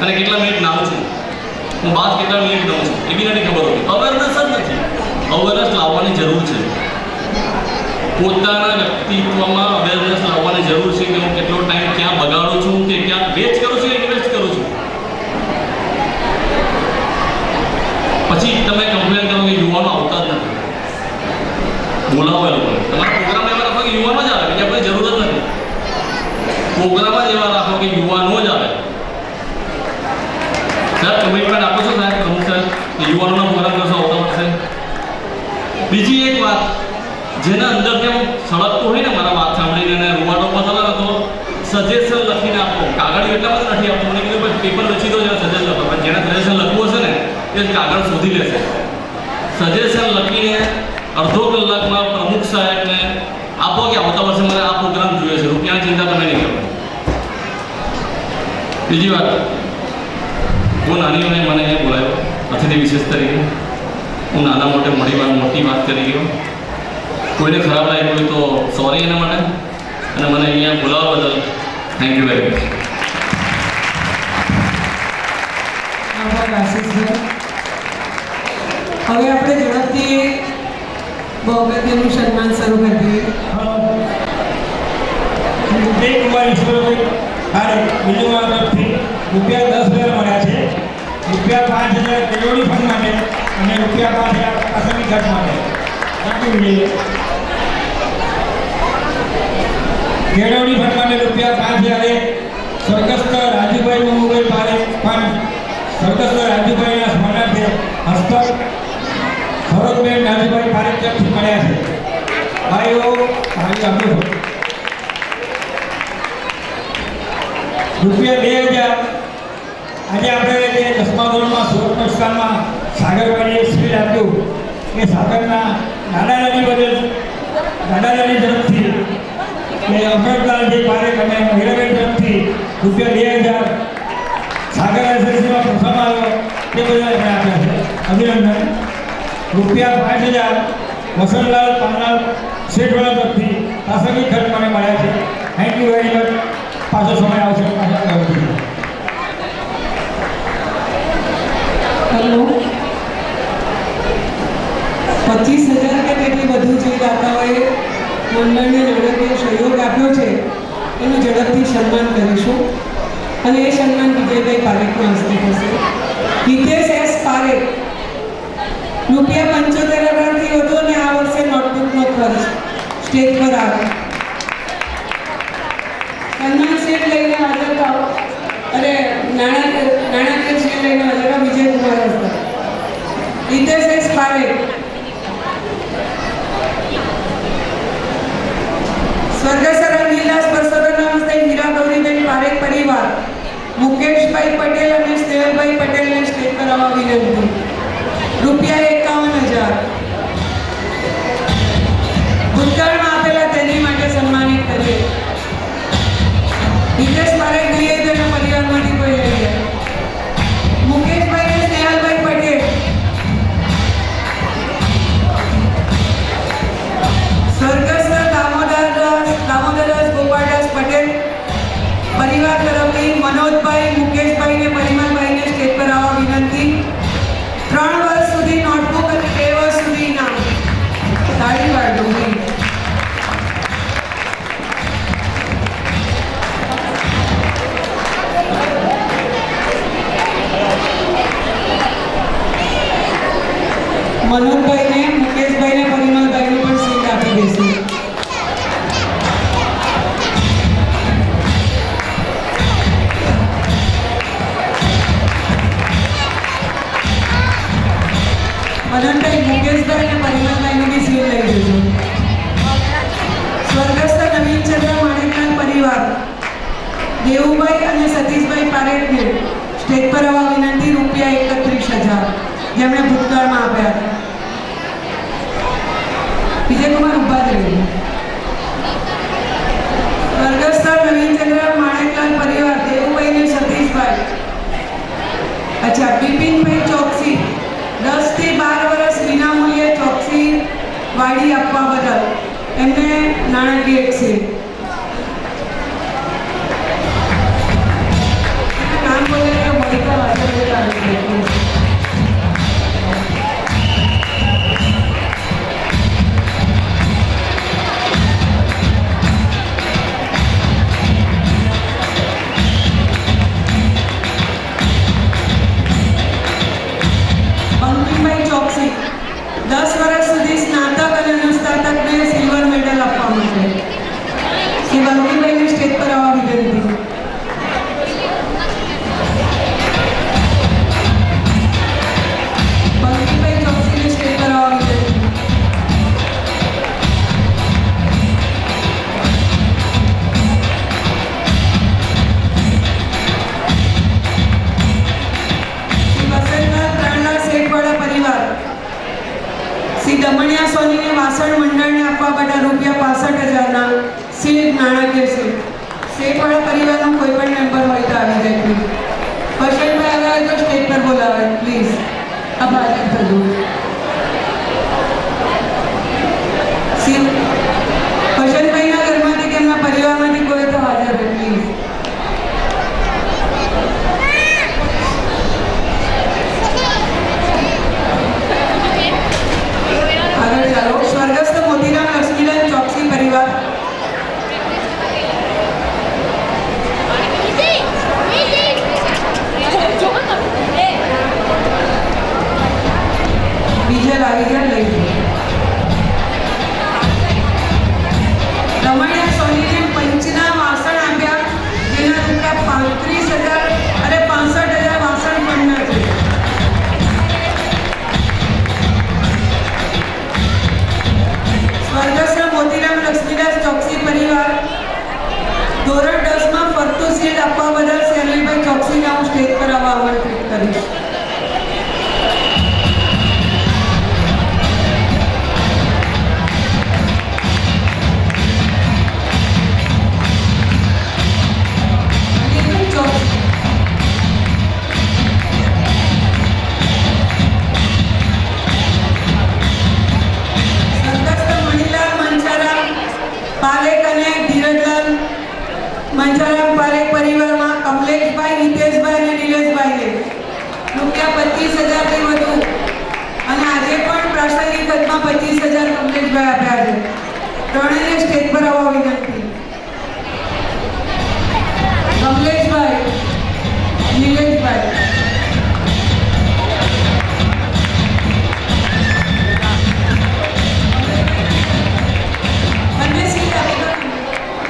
અને કેટલા મિનિટ નાઉં છું, હું બાદ કેટલા મિનિટ દઉં છું, એ બી નથી ખબર હોતી. અવેરનેસ જ નથી. અવેરનેસ લાવવાની જરૂર છે. પોતાના વ્યક્તિત્વમાં અવેરનેસ લાવવાની જરૂર છે કે હું કેટલો ટાઈમ ક્યાં બગાડું છું, કે ક્યાં વેસ્ટ કરું છું, ઇન્વેસ્ટ કરું છું. પછી તમે કમ્પ્લેન કરો કે યુવાનો આવતા જ નથી. બોલાવો એ લોકોને. તમારા પ્રોગ્રામ એવા રાખો કે યુવાનો જ આવે, બીજા કોઈ જરૂર જ નથી. પ્રોગ્રામ જ એવા રાખો કે યુવાનો જ આવે. સાહેબ કમિટમેન્ટ આપો છો સાહેબ, પ્રમુખ સાહેબ, કે યુવાનોના પ્રોગ્રામ કરશો આવતા વર્ષે. બીજી એક વાત, જેના અંદરથી આમ સળગતું હોય ને મારા વાત સાંભળીને અને રૂવાટો પસંદ તો સજેશન લખીને આપો. કાગળ એટલા બધા નથી આપતો. મને કીધું ભાઈ પેપર લખી દો, જેને સજેશન લખો. પણ જેને સજેશન લખવું હશે ને એ જ કાગળ શોધી લેશે. સજેશન લખીને અડધો કલાકમાં પ્રમુખ સાહેબને આપો કે આવતા વર્ષે મને આ પ્રોગ્રામ જોઈએ છે. રૂપિયાની ચિંતા તમે નહીં કરો. બીજી વાત, બહુ નાની હોય મને અહીંયા બોલાવ્યો અતિથિ વિશેષ તરીકે. હું નાના મોટે મોટી વાત કરી ગયો. કોઈને ખરાબ લાગ્યું હોય તો સોરી એના માટે, અને મને અહીંયા બોલાવવા બદલ થેન્ક યુ વેરી મચ. હવે આપણે ઝડપથી બહુ અગત્યનું સન્માન શરૂ કરી દઈએ. ઉદયકુમાર ઈશ્વરભાઈ હારે બીજુમાં તરફથી રૂપિયા 10,000 મળ્યા છે. રૂપિયા 5,000 કેળવણી ફંડ માટે અને રૂપિયા 5,000 આસામી ખર્ચ માટે. કેળવણી ફંડ માટે રૂપિયા 5,000 સ્વર્ગસ્થ રાજુભાઈ મમુભાઈ પારેખ ફંડ સ્વર્ગસ્થ રાજુભાઈના સ્મરણાર્થે હસ્તક સરોજબેન રાજુભાઈ પારેખ તરફથી મળ્યા છે. ભાઈઓ આપો. રૂપિયા 2,000 આજે આપણે જે 10મા ધોરણમાં સુરત સંસ્થામાં સાગરભાઈએ સ્પીડ આપ્યું એ સાગરના દાદાદાદી તરફથી એ અમરતલાલજી પારેખ અને મીરાબેન તરફથી રૂપિયા 2,000 સાગર એસએસસીમાં પ્રથમ આવ્યો તે બધા એમણે આપ્યા છે. અભિનંદન. રૂપિયા 5,000 વસંતલાલ પાનલાલ શેઠવાળા તરફથી આસામી ખર્ચ મને મળ્યા છે. Thank you very much. પાછો સમય આવશે. હેલો, 25,000 કે તેથી વધુ જે દાતાઓએ મંડળને નાણાકીય સહયોગ આપ્યો છે એનું ઝડપથી સન્માન કરીશું. અને એ સન્માન વિજયભાઈ પારેખના હસ્તે થશે. હિતેશ એસ પારેખ રૂપિયા 75,000થી વધુ અને આ વર્ષે નોટબુકનો ખર્ચ સ્ટેજ પર આવે. સન્માન શીટ લઈને હાજર થાવ. અરે નાણાકીય શીટ લઈને હાજર થાવ. વિજયકુમાર હસ્તે હિતેશ એસ પારેખ. સ્વર્ગસ્થ રંગીલાસ પરસોત્તમના હસ્તે હીરા ગૌરીબેન પારેખ પરિવાર મુકેશભાઈ પટેલ અને સ્નેહલભાઈ પટેલને સ્ટેજ પર આવવા વિનંતી. રૂપિયા 51,000 ભૂતકાળમાં આપેલા તેની માટે સન્માનિત કરીએ. હિતેશ પારેખ જોઈએ તેના પરિવારમાંથી કોઈ લઈ જાય. મુકેશભાઈ અને સ્નેહલભાઈ પટેલ. સ્વર્ગસ્થ દામોદરદાસ ગોપાલદાસ પટેલ પરિવાર તરફથી મનોજભાઈ, મુકેશભાઈ ને પરિમલભાઈને સ્ટેજ પર આવવા વિનંતી. 3 વર્ષ સુધી નોટબુક અને 2 વર્ષ સુધી ઇનામ. તાળી પાડો. મનોજભાઈને, મુકેશભાઈને, પરિમલભાઈને પણ સીટ આપી દેશે. મનનભાઈ, મુકેશભાઈ અને પરિમલભાઈને બી સીટ લઈ જજો. સ્વર્ગસ્થ નવીનચંદ્ર માણેકલાલ પરિવાર દેવુભાઈ અને સતીશભાઈ પારેખને સ્ટેજ પર આવવા વિનંતી. રૂપિયા 31,000 જેમણે ભૂતકાળમાં આપ્યા હતા. વિજયકુમાર ઉભા જ રહ્યું. સ્વર્ગસ્થ નવીનચંદ્ર માણેકલાલ પરિવાર દેવુભાઈ અને સતીશભાઈ. અચ્છા, બિપિનભાઈ ચોકસી 10 થી 12 વર્ષ વિનામૂલ્યે ચોકસી વાડી આપવા બદલ એમને નાણાકીય એક સીટ. નામ બોલે નાણાકીય શેઠવાળા પરિવારનો કોઈ પણ મેમ્બર હોય તો આવી જાય પ્લીઝ. હર્ષદભાઈ આવ્યા હોય તો સ્ટેજ પર બોલાવે પ્લીઝ. આભાર થતું હર્ષદભાઈના ઘરમાંથી કે એમના પરિવારમાંથી કોઈ તો હાજર હોય પ્લીઝ. આગળ ચાલો. સ્વર્ગસ્થ મોતીરામ લક્ષ્મીલાલ ચોકસી પરિવાર. બીજા લાવી ગયા લઈ રમણીયા સોનીને પંચના વાસણ આપ્યા જેના રૂપિયા 35,000 અને 65,000 વાસણ બનના છે. સ્વર્ગસ્થ મોતીરામ લક્ષ્મીદાસ ચોકસી પરિવાર ધોરણ 10માં ફરતું સીટ આપવા બદલ શેરલીભાઈ ચોકસીને હું સ્ટેજ પર આવવા આમંત્રિત કરીશ. પારેખ અને ધીરજલાલ મંચારામ પારેખ પરિવારમાં કમલેશભાઈ, હિતેશભાઈ અને નિલેશભાઈને રૂપિયા 25,000થી વધુ અને આજે પણ પ્રાસંગિક ખર્ચમાં 25,000 કમલેશભાઈ આપ્યા છે. ત્રણેયને સ્ટેજ પર આવવા વિનંતી. કમલેશભાઈ, નિલેશભાઈ.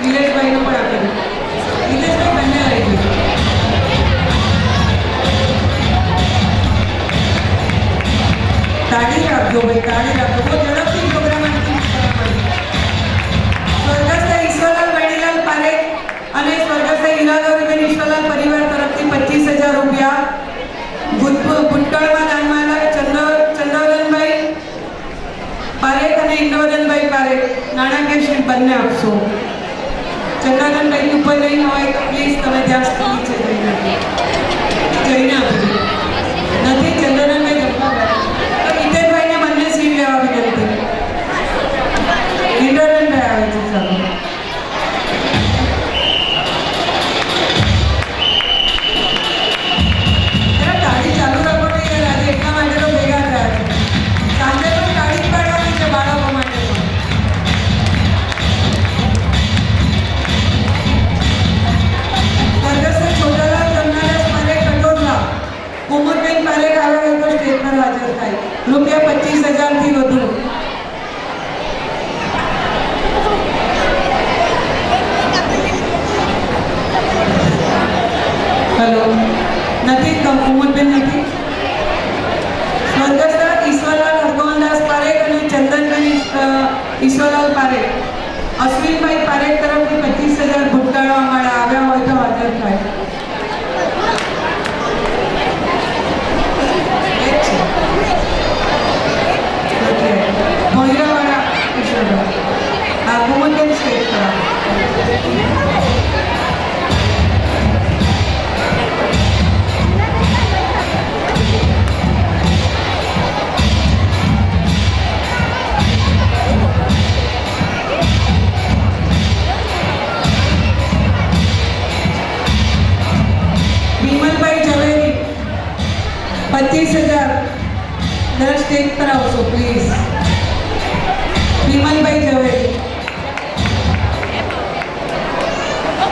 નિલેશભાઈનો પણ આપી દો. નિલેશભાઈ બંને આવી ગયું. તાળી રાખજો ભાઈ, તાળી રાખજો. બહુ ઝડપથી પ્રોગ્રામ સ્વર્ગસ્થ ઈશ્વરલાલ વેણીલાલ પારેખ અને સ્વર્ગસ્થ હીરાલાલબેન ઈશ્વરલાલ પરિવાર તરફથી 25,000 રૂપિયા ભૂતકાળમાં દાનમાં ચંદ્રવદનભાઈ પારેખ અને ઇન્દ્રવદનભાઈ પારેખ નાણાકીય શિલ્પ બંને આપશો. ચંદ્રવદનભાઈ ઉપર નહીં હોય તો પ્લીઝ તમે ત્યાં નીચે જઈને આપજો. નથી ચંદ્રવદનભાઈ જમવા તો હિતેશભાઈને બંને સીટ લેવા વિનંતી. ઇન્દ્રવદનભાઈ આવે છે. ચાલો તાળી ચાલુ રાખો ને યાર. આજે એટલા માટે તો ભેગા થયા છે. સાંજે તો તાળી પાડવાની છે બાળકો માટે. સ્વર્ગસ્થ છોટાલાલ જમનાદાસ પારેખ કટોદરા કુમુદબેન પારેખ આવ્યા હોય તો સ્ટેજ પર હાજર થાય. રૂપિયા 25,000થી વધુ. હેલો, નથી કુમુદબેન નથી. સ્વર્ગસ્થ ઈશ્વરલાલ હરગોવનદાસ પારેખ અને ચંદનબેન ઈશ્વરલાલ પારેખ અશ્વિનભાઈ પારેખ તરફથી 25,000 ભૂતકાળો અમારા આવ્યા હોય તો હાજર થાય. ભોયરાવાળા ઈશ્વરભાઈ આ કુમુદબેન સ્ટેજ પર આવે. વિમલભાઈ ઝવેરી 25,000 દર સ્ટેજ પર આવશો પ્લીઝ. વિમલભાઈ ઝવેરી.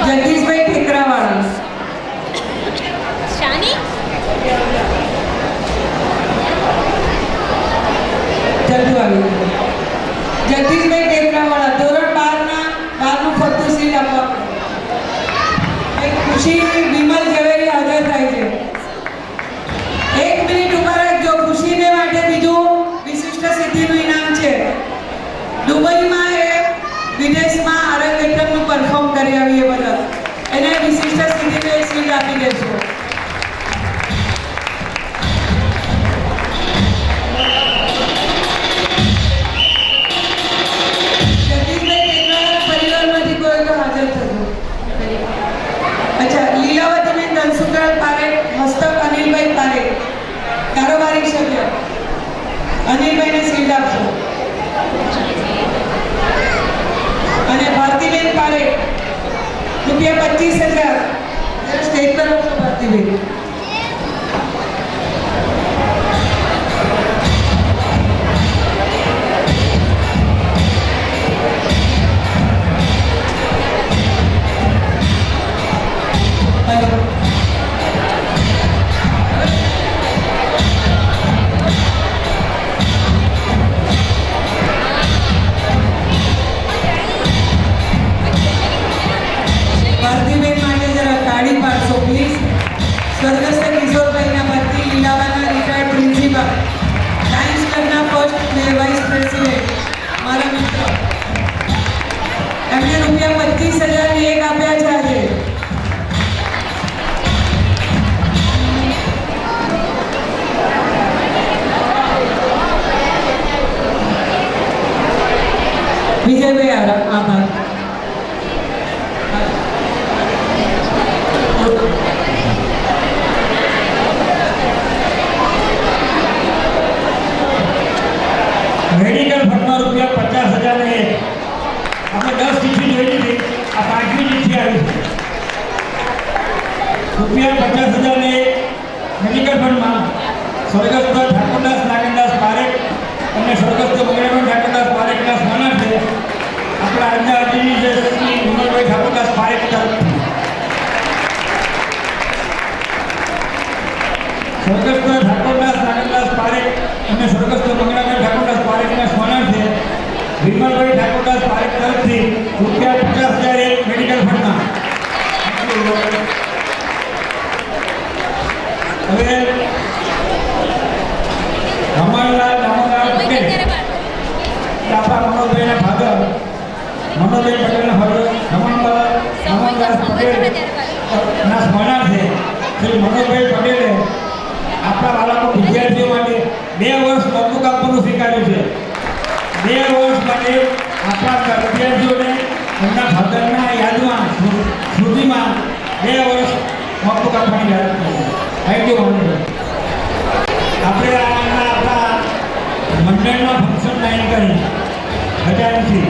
જગદીશભાઈ ઠેકરાવાળા. જલ્દી આવી જગદીશભાઈ ઠેકરાવાળા ધોરણ 12નું ફરતું સીટ આપવા પડે. ખુશી વિમલ ઝવેરી હાજર થાય છે. 1 મિનિટ ઉભા રાખજો. ખુશીને માટે બીજું વિશિષ્ટ સિદ્ધિનું ઇનામ છે. દુબઈમાં 25,000 સ્ટેજ પર આવશો ભારતીબેન. ભારતીબેન માટે જરા તાળી પાડશો પ્લીઝ. સ્વર્ગસ્થ કિશોરભાઈના પત્ની લીલાવાના રિટાયર્ડ પ્રિન્સિપાલ, લાયન્સ ક્લબના ફર્સ્ટ વાઇસ પ્રેસિડેન્ટ, મારા મિત્ર, એમને રૂપિયા 25,000 ની એક આપ્યા છે આજે. વિજયભાઈ આભાર. મેડિકલ ફંડમાં રૂપિયા 50,000 ને આપણે 10 ચિઠ્ઠી જોઈ લીધી, આ 5મી ચિઠ્ઠી આવી છે. રૂપિયા 50,000 ને મેડિકલ ફંડમાં સ્વર્ગસ્થ ઠાકોરદાસ નાગેન્દ્રદાસ પારેખ અને સ્વર્ગસ્થ મંગળાબેન ઠાકોરદાસ પારેખના સ્મરણાર્થે આપણા આજના અતિથિ જે શ્રી વિમલભાઈ ઠાકોરદાસ પારેખ તરફથી સ્વર્ગસ્થ ઠાકોરદાસ નાગેન્દ્રદાસ પારેખ અને સ્વર્ગસ્થ મંગળાબેન ઠાકોરદાસ પારેખના સ્મરણાર્થે વિમલભાઈ ઠાકોરદાસ પારેખ તરફથી રૂપિયા 50,000 એક મેડિકલ ફંડમાં. હવે રમણલાલ દામોદરલાલ પટેલ, આપણા મનોજભાઈના ફાધર, મનોજભાઈ પટેલના ફાધર રમણદાસ પટેલના સ્મરણાર્થે શ્રી મનોજભાઈ પટેલે આપણા બાળકો વિદ્યાર્થીઓ માટે 2 વર્ષ નોટબુક આપવાનું સ્વીકાર્યું છે. 2 વર્ષ માટે આપણા વિદ્યાર્થીઓને એમના ફાધરના યાદમાં સ્મૃતિમાં 2 વર્ષ નોટબુક આપવાની યાદ કરી. થેન્ક યુ મનોજભાઈ. આપણે આપણા મંડળના ફંક્શન લાઈન કરી ખજાનથી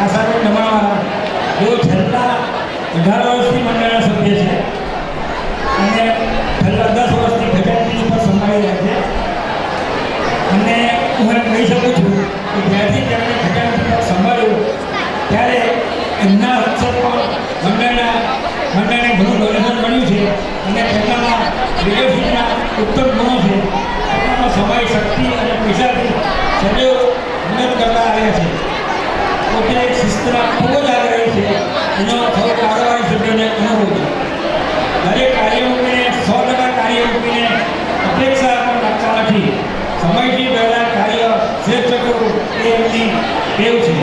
આ સાથે જમાવાળા જેઓ છેલ્લા 18 વર્ષથી મંડળના સભ્ય છે અને છેલ્લા 10 વર્ષથી ખજાનથી ઉપર સંભાળી રહ્યા છે. અને હું એમ કહી શકું છું કે જ્યારથી તેમણે ખજાનથી પર સંભાળ્યું ત્યારે એમના અક્ષર પણ મંડળને ઘણું ડોનેશન મળ્યું છે અને તેમનામાં લીડરશીપના ઉત્તમ ગુણો છે. તેમનામાં સમય, શક્તિ અને પૈસાથી સદૈવ મદદ કરતા આવ્યા છે. પોતે એક શિસ્તના ખૂબ જ આગ્રહી છે, એનો સૌ કારોબારી સભ્યોને અનુભવ છે. દરેક કાર્ય મૂકીને 100% કાર્ય મૂકીને અપેક્ષા પણ રાખતા નથી. સમયથી પહેલાં કાર્ય શ્રેષ્ઠ કરવું એ એમની ટેવ છે.